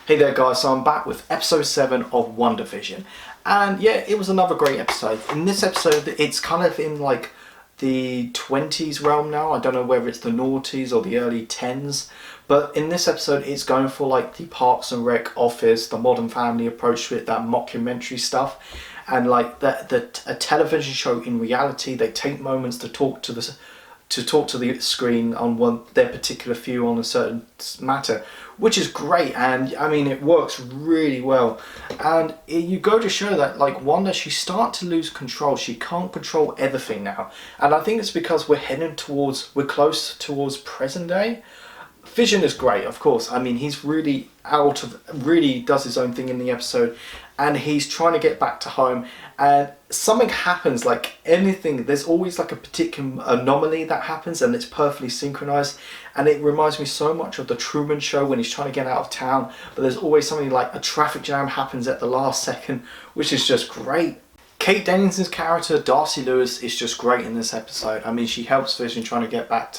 Hey there guys, so I'm back with episode 7 of WandaVision, and yeah, it was another great episode. In this episode, it's kind of in like the 20s realm now. I don't know whether it's the noughties or the early 10s, but in this episode it's going for like the Parks and Rec office, the Modern Family approach to it, that mockumentary stuff, and like a television show in reality. They take moments to talk to the screen on their particular view on a certain matter, which is great, and I mean it works really well. And you go to show that like Wanda, she starts to lose control. She can't control everything now, and I think it's because we're close towards present day. Vision is great, of course. I mean, he's really does his own thing in the episode, and he's trying to get back to home, and something happens, like anything, there's always like a particular anomaly that happens, and it's perfectly synchronized, and it reminds me so much of the Truman Show when he's trying to get out of town, but there's always something like a traffic jam happens at the last second, which is just great. Kate Denningson's character, Darcy Lewis, is just great in this episode. I mean, she helps Vision trying to get back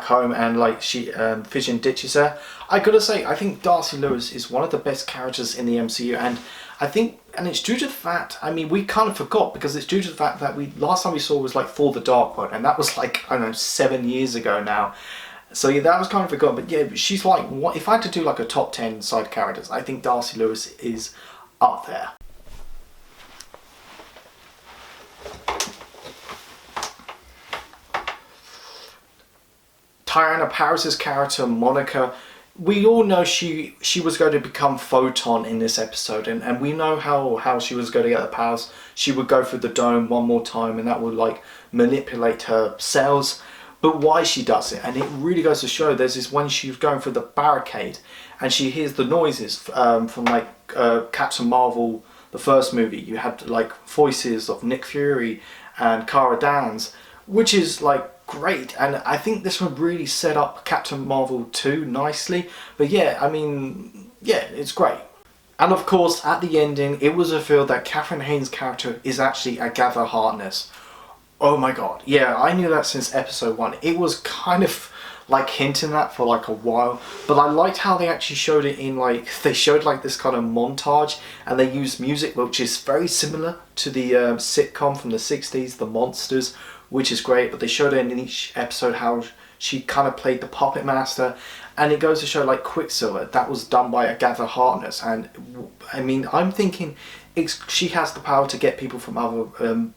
home, and like Vision ditches her. I gotta say, I think Darcy Lewis is one of the best characters in the MCU, and I think, and it's due to the fact, I mean, we kind of forgot, because it's due to the fact that last time we saw was like For the Dark One, and that was like, I don't know, 7 years ago now. So yeah, that was kind of forgotten, but yeah, she's like, what if I had to do like a top 10 side characters, I think Darcy Lewis is up there. Teyonah Parris's character, Monica, we all know she was going to become Photon in this episode, and we know how she was going to get the powers. She would go through the dome one more time, and that would like manipulate her cells. But why she does it, and it really goes to show, there's this when she's going through the barricade and she hears the noises from like Captain Marvel, the first movie. You had like voices of Nick Fury and Cara Dan's, which is like great, and I think this would really set up Captain Marvel 2 nicely. But yeah, I mean, yeah, it's great. And of course, at the ending, it was revealed that Catherine Haynes' character is actually Agatha Harkness. Oh my god, yeah, I knew that since episode 1. It was kind of like hinting that for like a while, but I liked how they actually showed it in like, they showed like this kind of montage, and they used music which is very similar to the sitcom from the 60s, The Monsters, which is great. But they showed it in each episode how she kind of played the puppet master, and it goes to show like Quicksilver, that was done by Agatha Harkness. And I mean, I'm thinking she has the power to get people from other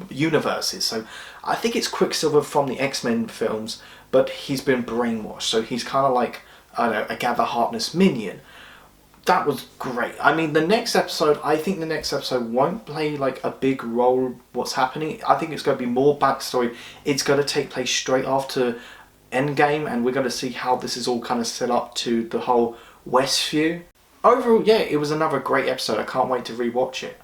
universes, so I think it's Quicksilver from the X-Men films, but he's been brainwashed, so he's kind of like, I don't know, Agatha Harkness minion. That was great. I mean, I think the next episode won't play like a big role what's happening. I think it's going to be more backstory. It's going to take place straight after Endgame, and we're going to see how this is all kind of set up to the whole Westview. Overall, yeah, it was another great episode. I can't wait to rewatch it.